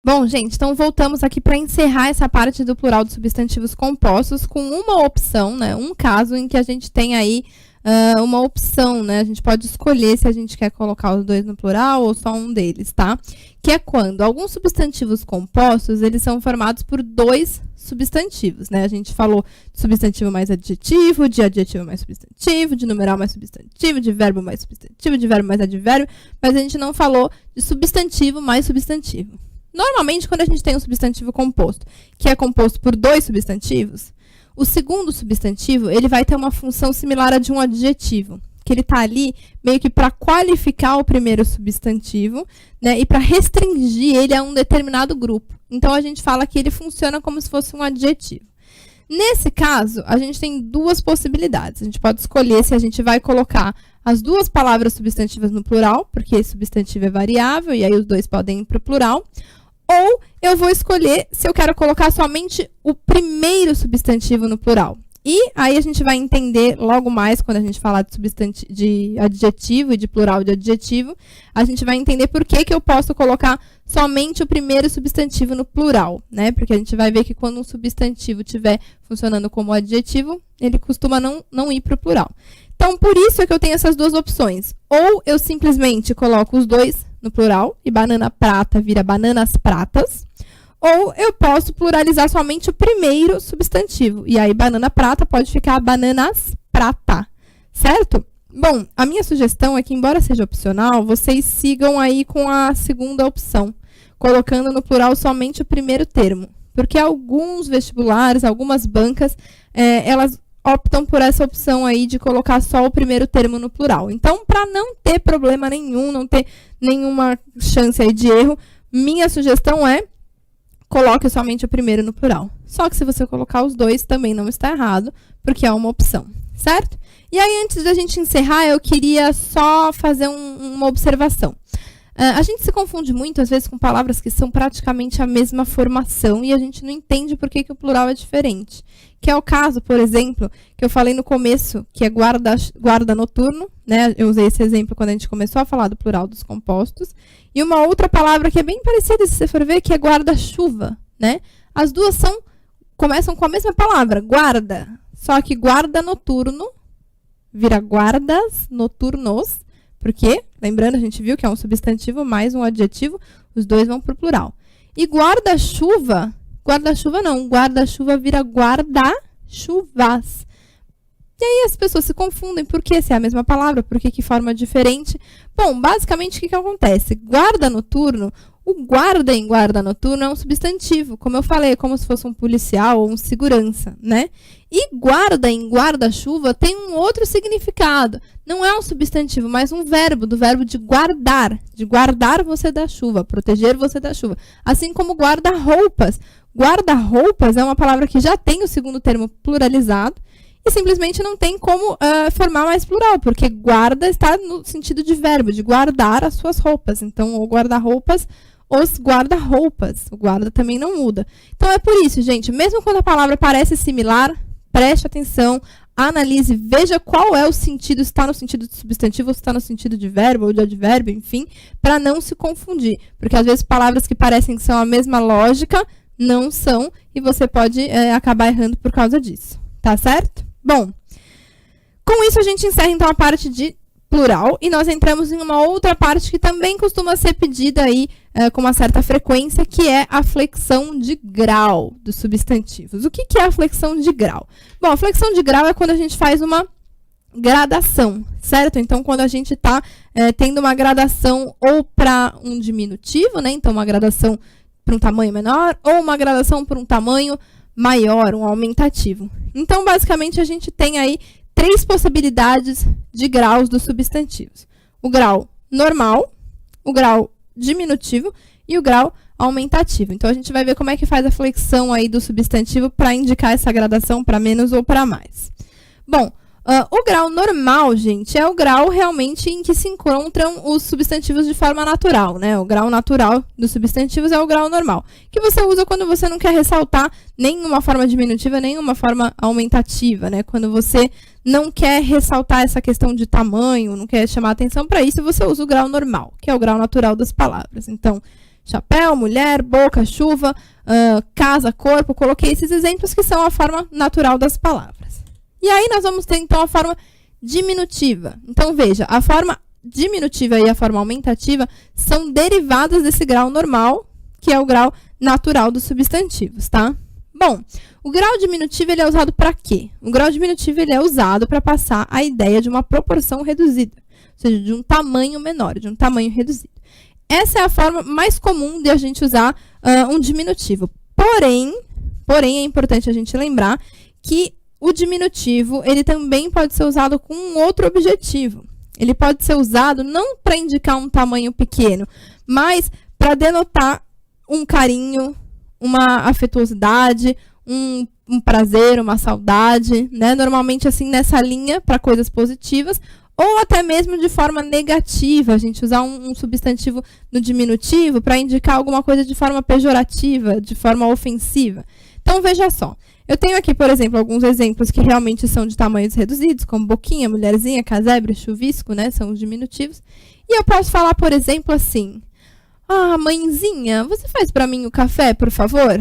Bom, gente, então voltamos aqui para encerrar essa parte do plural dos substantivos compostos com uma opção, né? Um caso em que a gente tem aí uma opção, né? A gente pode escolher se a gente quer colocar os dois no plural ou só um deles, tá? Que é quando alguns substantivos compostos, eles são formados por dois substantivos, né? A gente falou de substantivo mais adjetivo, de adjetivo mais substantivo, de numeral mais substantivo, de verbo mais substantivo, de verbo mais advérbio, mas a gente não falou de substantivo mais substantivo. Normalmente, quando a gente tem um substantivo composto, que é composto por dois substantivos, o segundo substantivo ele vai ter uma função similar à de um adjetivo, que ele está ali meio que para qualificar o primeiro substantivo, né, e para restringir ele a um determinado grupo. Então, a gente fala que ele funciona como se fosse um adjetivo. Nesse caso, a gente tem duas possibilidades. A gente pode escolher se a gente vai colocar as duas palavras substantivas no plural, porque substantivo é variável, e aí os dois podem ir para o plural. Ou eu vou escolher se eu quero colocar somente o primeiro substantivo no plural. E aí a gente vai entender logo mais, quando a gente falar de adjetivo e de plural de adjetivo, a gente vai entender por que eu posso colocar somente o primeiro substantivo no plural, né? Porque a gente vai ver que quando um substantivo estiver funcionando como adjetivo, ele costuma não ir para o plural. Então, por isso é que eu tenho essas duas opções. Ou eu simplesmente coloco os dois no plural, e banana prata vira bananas pratas, ou eu posso pluralizar somente o primeiro substantivo, e aí banana prata pode ficar bananas prata, certo? Bom, a minha sugestão é que, embora seja opcional, vocês sigam aí com a segunda opção, colocando no plural somente o primeiro termo, porque alguns vestibulares, algumas bancas, elas optam por essa opção aí de colocar só o primeiro termo no plural. Então, para não ter problema nenhum, não ter nenhuma chance aí de erro, minha sugestão é coloque somente o primeiro no plural. Só que se você colocar os dois, também não está errado, porque é uma opção, certo? E aí, antes da gente encerrar, eu queria só fazer uma observação. A gente se confunde muito, às vezes, com palavras que são praticamente a mesma formação e a gente não entende por que o plural é diferente. Que é o caso, por exemplo, que eu falei no começo, que é guarda noturno, né? Eu usei esse exemplo quando a gente começou a falar do plural dos compostos. E uma outra palavra que é bem parecida, se você for ver, que é guarda-chuva, né? As duas começam com a mesma palavra, guarda. Só que guarda noturno vira guardas noturnos, porque, lembrando, a gente viu que é um substantivo mais um adjetivo, os dois vão para o plural. E guarda-chuva não, guarda-chuva vira guarda-chuvas. E aí as pessoas se confundem, por que se é a mesma palavra, por que forma diferente? Bom, basicamente o que acontece? Guarda noturno, o guarda em guarda noturno é um substantivo, como eu falei, é como se fosse um policial ou um segurança, né? E guarda em guarda-chuva tem um outro significado. Não é um substantivo, mas um verbo, do verbo de guardar você da chuva, proteger você da chuva. Assim como guarda-roupas. Guarda-roupas é uma palavra que já tem o segundo termo pluralizado e simplesmente não tem como formar mais plural, porque guarda está no sentido de verbo, de guardar as suas roupas. Então, o guarda-roupas, os guarda-roupas. O guarda também não muda. Então, é por isso, gente, mesmo quando a palavra parece similar, preste atenção, analise, veja qual é o sentido, se está no sentido de substantivo ou se está no sentido de verbo ou de advérbio, enfim, para não se confundir. Porque, às vezes, palavras que parecem que são a mesma lógica, não são, e você pode acabar errando por causa disso. Tá certo? Bom, com isso a gente encerra, então, a parte de plural, e nós entramos em uma outra parte que também costuma ser pedida aí com uma certa frequência, que é a flexão de grau dos substantivos. O que é a flexão de grau? Bom, a flexão de grau é quando a gente faz uma gradação, certo? Então, quando a gente está tendo uma gradação ou para um diminutivo, né? Então, uma gradação para um tamanho menor, ou uma gradação para um tamanho maior, um aumentativo. Então, basicamente, a gente tem aí 3 possibilidades de graus dos substantivos. O grau normal, o grau diminutivo e o grau aumentativo. Então, a gente vai ver como é que faz a flexão aí do substantivo para indicar essa gradação para menos ou para mais. Bom, o grau normal, gente, é o grau realmente em que se encontram os substantivos de forma natural, né? O grau natural dos substantivos é o grau normal, que você usa quando você não quer ressaltar nenhuma forma diminutiva, nenhuma forma aumentativa, né? Quando você não quer ressaltar essa questão de tamanho, não quer chamar atenção para isso, você usa o grau normal, que é o grau natural das palavras. Então, chapéu, mulher, boca, chuva, casa, corpo. Coloquei esses exemplos que são a forma natural das palavras. E aí nós vamos ter, então, a forma diminutiva. Então, veja, a forma diminutiva e a forma aumentativa são derivadas desse grau normal, que é o grau natural dos substantivos, tá? Bom, o grau diminutivo ele é usado para quê? O grau diminutivo ele é usado para passar a ideia de uma proporção reduzida, ou seja, de um tamanho menor, de um tamanho reduzido. Essa é a forma mais comum de a gente usar um diminutivo. Porém, é importante a gente lembrar que o diminutivo ele também pode ser usado com um outro objetivo. Ele pode ser usado não para indicar um tamanho pequeno, mas para denotar um carinho, uma afetuosidade, um prazer, uma saudade, né? Normalmente assim nessa linha para coisas positivas, ou até mesmo de forma negativa, a gente usar um substantivo no diminutivo para indicar alguma coisa de forma pejorativa, de forma ofensiva. Então veja só, eu tenho aqui, por exemplo, alguns exemplos que realmente são de tamanhos reduzidos, como boquinha, mulherzinha, casebre, chuvisco, né? São os diminutivos. E eu posso falar, por exemplo, assim: ah, mãezinha, você faz para mim o café, por favor?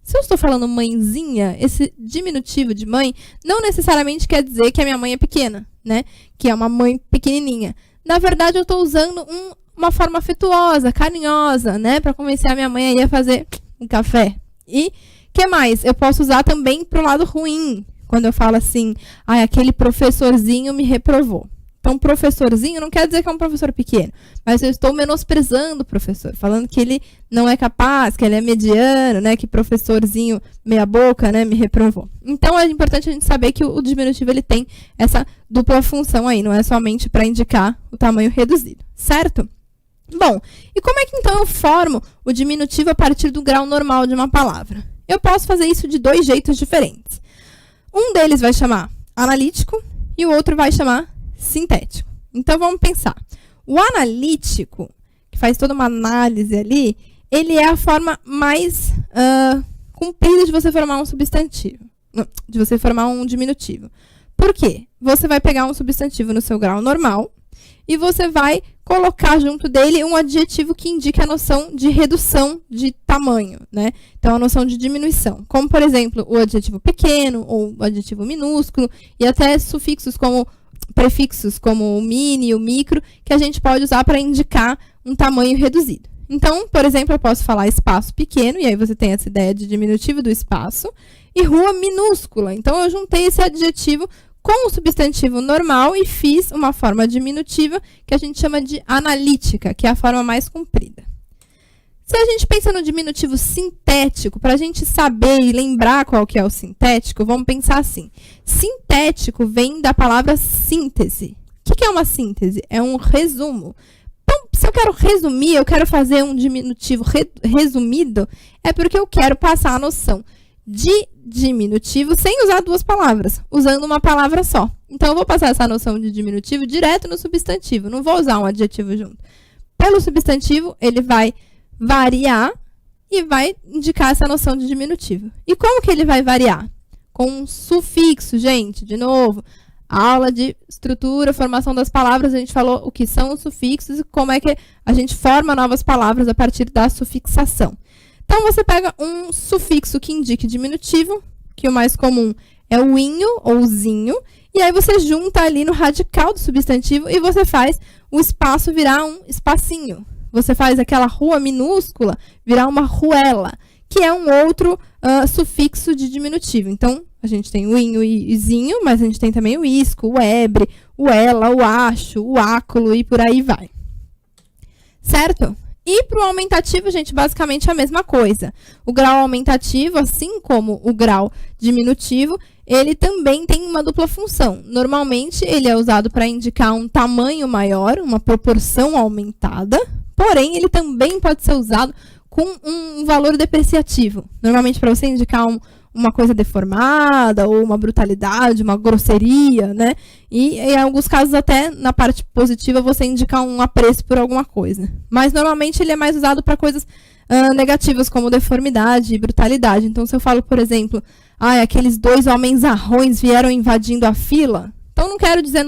Se eu estou falando mãezinha, esse diminutivo de mãe não necessariamente quer dizer que a minha mãe é pequena, né? Que é uma mãe pequenininha. Na verdade, eu estou usando uma forma afetuosa, carinhosa, né? Para convencer a minha mãe a ir a fazer um café. E que mais? Eu posso usar também para o lado ruim, quando eu falo assim: ah, aquele professorzinho me reprovou. Então, professorzinho não quer dizer que é um professor pequeno, mas eu estou menosprezando o professor, falando que ele não é capaz, que ele é mediano, né, que professorzinho meia boca, né, me reprovou. Então, é importante a gente saber que o diminutivo ele tem essa dupla função aí, não é somente para indicar o tamanho reduzido, certo? Bom, e como é que então eu formo o diminutivo a partir do grau normal de uma palavra? Eu posso fazer isso de dois jeitos diferentes. Um deles vai chamar analítico e o outro vai chamar sintético. Então, vamos pensar. O analítico, que faz toda uma análise ali, ele é a forma mais comprida de você formar um substantivo, de você formar um diminutivo. Por quê? Você vai pegar um substantivo no seu grau normal e você vai colocar junto dele um adjetivo que indique a noção de redução de tamanho, né? Então, a noção de diminuição. Como, por exemplo, o adjetivo pequeno ou o adjetivo minúsculo e até sufixos como prefixos como o mini, o micro, que a gente pode usar para indicar um tamanho reduzido. Então, por exemplo, eu posso falar espaço pequeno, e aí você tem essa ideia de diminutivo do espaço, e rua minúscula. Então, eu juntei esse adjetivo com o substantivo normal e fiz uma forma diminutiva que a gente chama de analítica, que é a forma mais comprida. Se a gente pensa no diminutivo sintético, para a gente saber e lembrar qual que é o sintético, vamos pensar assim. Sintético vem da palavra síntese. O que é uma síntese? É um resumo. Então, se eu quero resumir, eu quero fazer um diminutivo resumido, é porque eu quero passar a noção de diminutivo sem usar duas palavras, usando uma palavra só. Então, eu vou passar essa noção de diminutivo direto no substantivo, não vou usar um adjetivo junto. Pelo substantivo, ele vai variar e vai indicar essa noção de diminutivo. E como que ele vai variar? Com um sufixo, gente, de novo. Aula de estrutura, formação das palavras, a gente falou o que são os sufixos e como é que a gente forma novas palavras a partir da sufixação. Então, você pega um sufixo que indique diminutivo, que o mais comum é o inho ou zinho, e aí você junta ali no radical do substantivo e você faz o espaço virar um espacinho. Você faz aquela rua minúscula virar uma ruela, que é um outro sufixo de diminutivo. Então, a gente tem o inho e zinho, mas a gente tem também o isco, o ebre, o ela, o acho, o áculo e por aí vai. Certo? E para o aumentativo, gente, basicamente a mesma coisa. O grau aumentativo, assim como o grau diminutivo, ele também tem uma dupla função. Normalmente, ele é usado para indicar um tamanho maior, uma proporção aumentada, porém, ele também pode ser usado com um valor depreciativo. Normalmente, para você indicar uma coisa deformada, ou uma brutalidade, uma grosseria, né? E em alguns casos, até na parte positiva, você indicar um apreço por alguma coisa. Mas, normalmente, ele é mais usado para coisas negativas, como deformidade e brutalidade. Então, se eu falo, por exemplo, aqueles dois homens arrões vieram invadindo a fila, então não quero dizer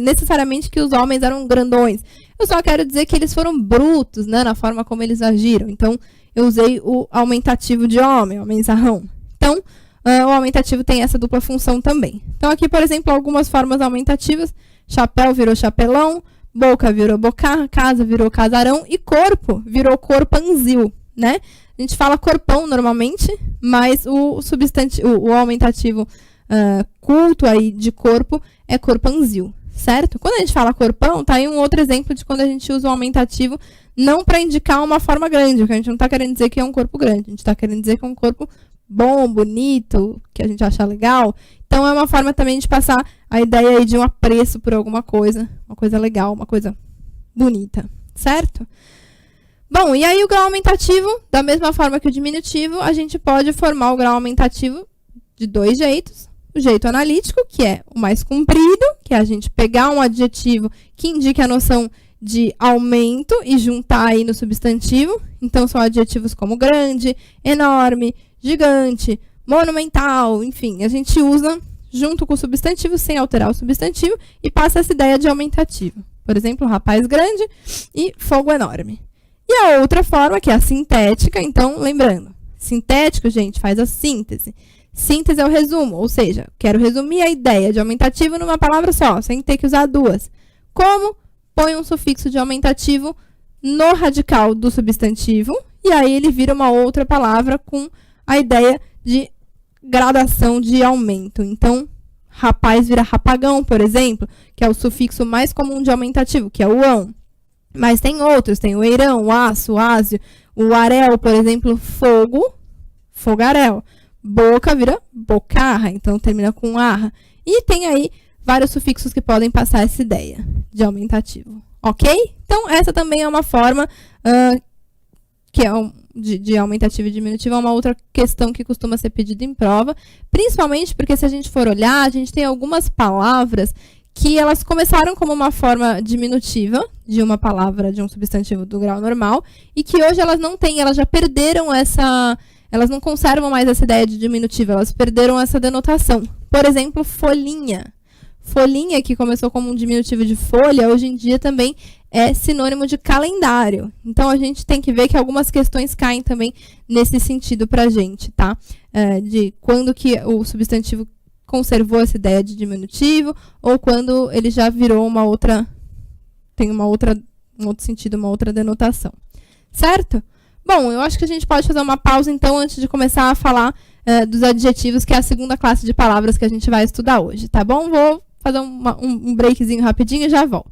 necessariamente que os homens eram grandões. eu só quero dizer que eles foram brutos, né, na forma como eles agiram. Então, eu usei o aumentativo de homem, homenzarrão. Então, o aumentativo tem essa dupla função também. Então, aqui, por exemplo, algumas formas aumentativas. Chapéu virou chapelão, boca virou bocarra, casa virou casarão e corpo virou corpanzil, né? A gente fala corpão normalmente, mas o aumentativo culto aí de corpo é corpanzil, certo? Quando a gente fala corpão, tá aí um outro exemplo de quando a gente usa o aumentativo não para indicar uma forma grande, porque a gente não está querendo dizer que é um corpo grande, a gente está querendo dizer que é um corpo bom, bonito, que a gente acha legal. Então, é uma forma também de passar a ideia aí de um apreço por alguma coisa, uma coisa legal, uma coisa bonita, certo? Bom, e aí o grau aumentativo, da mesma forma que o diminutivo, a gente pode formar o grau aumentativo de dois jeitos. O jeito analítico, que é o mais comprido, que é a gente pegar um adjetivo que indique a noção de aumento e juntar aí no substantivo. Então, são adjetivos como grande, enorme, gigante, monumental, enfim. A gente usa junto com o substantivo, sem alterar o substantivo, e passa essa ideia de aumentativo. Por exemplo, rapaz grande e fogo enorme. E a outra forma, que é a sintética, então, lembrando, sintético, gente, faz a síntese. Síntese é o resumo, ou seja, quero resumir a ideia de aumentativo numa palavra só, sem ter que usar duas. Como? Põe um sufixo de aumentativo no radical do substantivo, e aí ele vira uma outra palavra com a ideia de gradação de aumento. Então, rapaz vira rapagão, por exemplo, que é o sufixo mais comum de aumentativo, que é o ão. Mas tem outros, tem o eirão, o aço, o ásio, o arel, por exemplo, fogo, fogaréu. Boca vira bocarra, então termina com arra. E tem aí vários sufixos que podem passar essa ideia de aumentativo, ok? Então, essa também é uma forma que é de aumentativo e diminutivo, é uma outra questão que costuma ser pedida em prova, principalmente porque se a gente for olhar, a gente tem algumas palavras que elas começaram como uma forma diminutiva de uma palavra, de um substantivo do grau normal, e que hoje elas não têm, elas já perderam elas não conservam mais essa ideia de diminutivo, elas perderam essa denotação. Por exemplo, folhinha. Folhinha, que começou como um diminutivo de folha, hoje em dia também é sinônimo de calendário. Então, a gente tem que ver que algumas questões caem também nesse sentido pra gente, tá? De quando que o substantivo conservou essa ideia de diminutivo, ou quando ele já virou um outro sentido, uma outra denotação. Certo? Bom, eu acho que a gente pode fazer uma pausa, então, antes de começar a falar dos adjetivos, que é a segunda classe de palavras que a gente vai estudar hoje, tá bom? Vou fazer um breakzinho rapidinho e já volto.